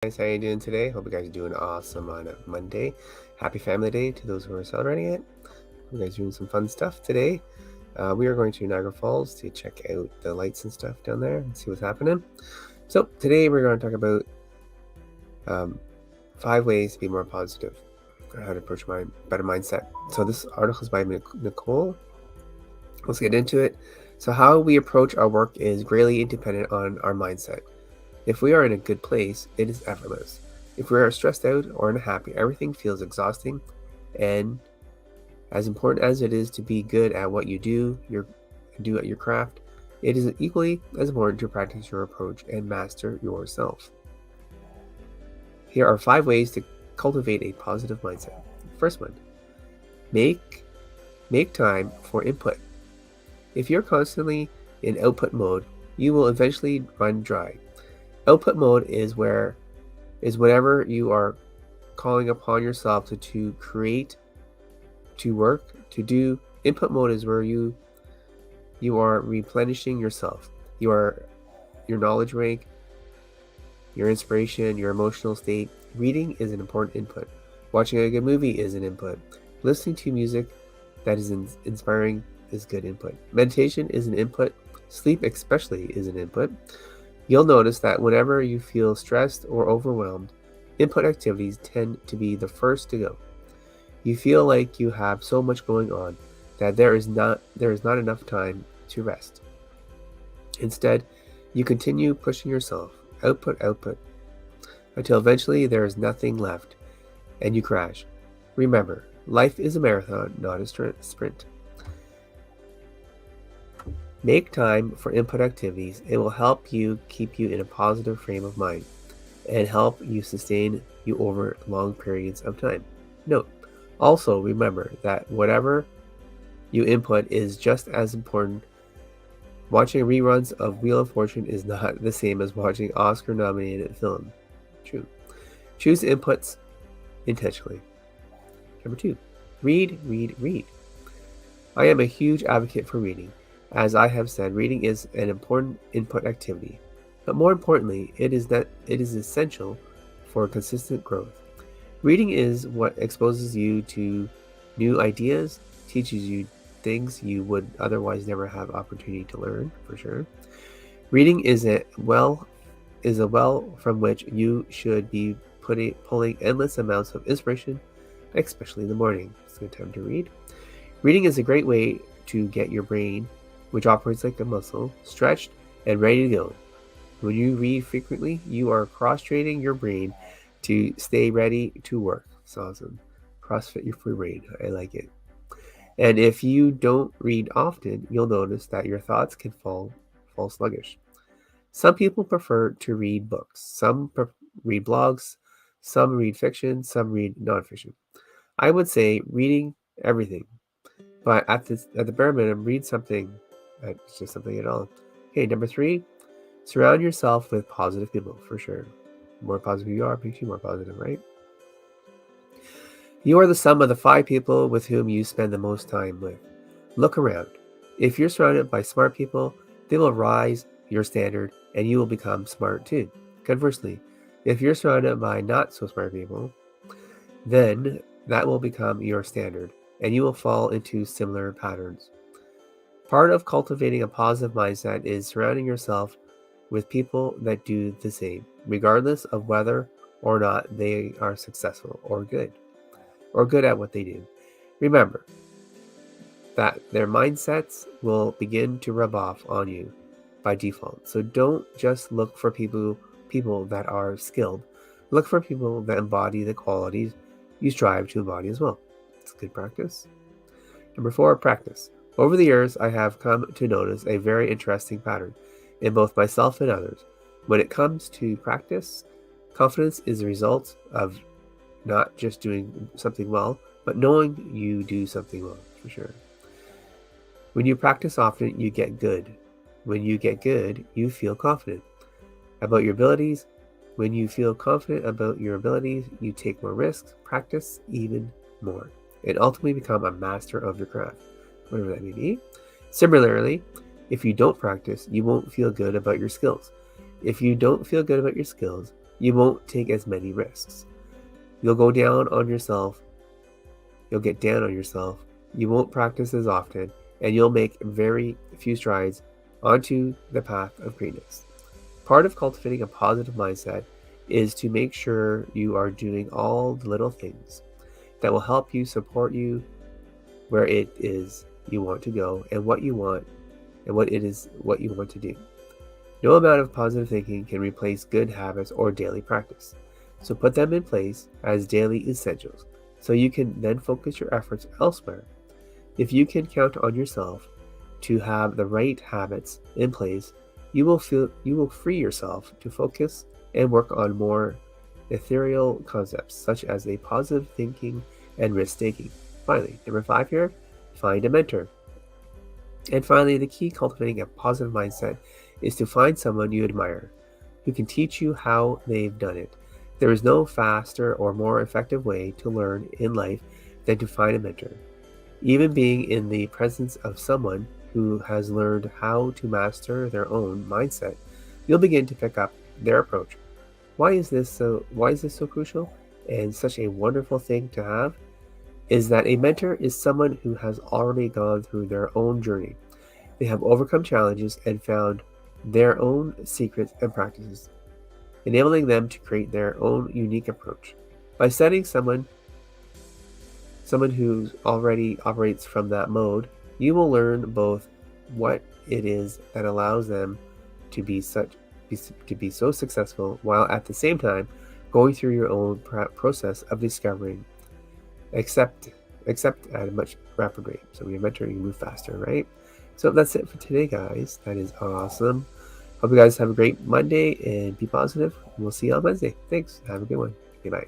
Guys, how you doing today? Hope you guys are doing awesome on a Monday. Happy Family Day to those who are celebrating it. Hope you guys are doing some fun stuff today. We are going to Niagara Falls to check out the lights and stuff down there and see what's happening. So today we're going to talk about 5 ways to be more positive, or how to approach my better mindset. So this article is by Nicole. Let's get into it. So how we approach our work is greatly dependent on our mindset. If we are in a good place, it is effortless. If we are stressed out or unhappy, everything feels exhausting. And as important as it is to be good at what you do at your craft, it is equally as important to practice your approach and master yourself. Here are 5 ways to cultivate a positive mindset. First one, make time for input. If you're constantly in output mode, you will eventually run dry. Output mode is whenever you are calling upon yourself to create, to work, to do. Input mode is where you are replenishing yourself. Your knowledge rank, your inspiration, your emotional state. Reading is an important input. Watching a good movie is an input. Listening to music that is inspiring is good input. Meditation is an input. Sleep especially is an input. You'll notice that whenever you feel stressed or overwhelmed, input activities tend to be the first to go. You feel like you have so much going on that there is not enough time to rest. Instead, you continue pushing yourself, output, until eventually there is nothing left and you crash. Remember, life is a marathon, not a sprint. Make time for input activities. It will help you keep you in a positive frame of mind and help you sustain you over long periods of time. Note, also remember that whatever you input is just as important. Watching reruns of Wheel of Fortune is not the same as watching Oscar-nominated film. True. Choose inputs intentionally. Number 2, read. I am a huge advocate for reading. As I have said, reading is an important input activity, but more importantly, it is essential for consistent growth. Reading is what exposes you to new ideas, teaches you things you would otherwise never have opportunity to learn, for sure. Reading is a well from which you should be pulling endless amounts of inspiration, especially in the morning. It's a good time to read. Reading is a great way to get your brain, which operates like a muscle, stretched and ready to go. When you read frequently, you are cross-training your brain to stay ready to work. It's awesome. CrossFit your free brain. I like it. And if you don't read often, you'll notice that your thoughts can fall sluggish. Some people prefer to read books. Some read blogs. Some read fiction. Some read nonfiction. I would say reading everything, but at the bare minimum, read something. It's just something at all. Okay, number 3, surround yourself with positive people, for sure. The more positive you are, makes you more positive, right? You are the sum of the 5 people with whom you spend the most time with. Look around. If you're surrounded by smart people, they will rise your standard and you will become smart too. Conversely, if you're surrounded by not so smart people, then that will become your standard and you will fall into similar patterns. Part of cultivating a positive mindset is surrounding yourself with people that do the same, regardless of whether or not they are successful or good at what they do. Remember that their mindsets will begin to rub off on you by default. So don't just look for people that are skilled. Look for people that embody the qualities you strive to embody as well. It's good practice. Number 4, practice. Over the years, I have come to notice a very interesting pattern in both myself and others. When it comes to practice, confidence is a result of not just doing something well, but knowing you do something well, for sure. When you practice often, you get good. When you get good, you feel confident about your abilities. When you feel confident about your abilities, you take more risks, practice even more, and ultimately become a master of your craft, whatever that may be. Similarly, if you don't practice, you won't feel good about your skills. If you don't feel good about your skills, you won't take as many risks. You'll go down on yourself. You'll get down on yourself. You won't practice as often, and you'll make very few strides onto the path of greatness. Part of cultivating a positive mindset is to make sure you are doing all the little things that will help you support you where it is you want to go and what you want and what you want to do. No amount of positive thinking can replace good habits or daily practice. So put them in place as daily essentials so you can then focus your efforts elsewhere. If you can count on yourself to have the right habits in place, you will free yourself to focus and work on more ethereal concepts such as a positive thinking and risk taking. Finally, number 5 here, find a mentor. And finally, the key cultivating a positive mindset is to find someone you admire who can teach you how they've done it. There is no faster or more effective way to learn in life than to find a mentor. Even being in the presence of someone who has learned how to master their own mindset, you'll begin to pick up their approach. Why is this so crucial and such a wonderful thing to have? Is that a mentor is someone who has already gone through their own journey. They have overcome challenges and found their own secrets and practices, enabling them to create their own unique approach. By studying someone who already operates from that mode, you will learn both what it is that allows them to be so successful, while at the same time going through your own process of discovering, except at a much rapid rate. So when you're mentoring, you move faster, right? So that's it for today, guys. That is awesome. Hope you guys have a great Monday and be positive. We'll see you on Wednesday. Thanks. Have a good one. Okay, bye.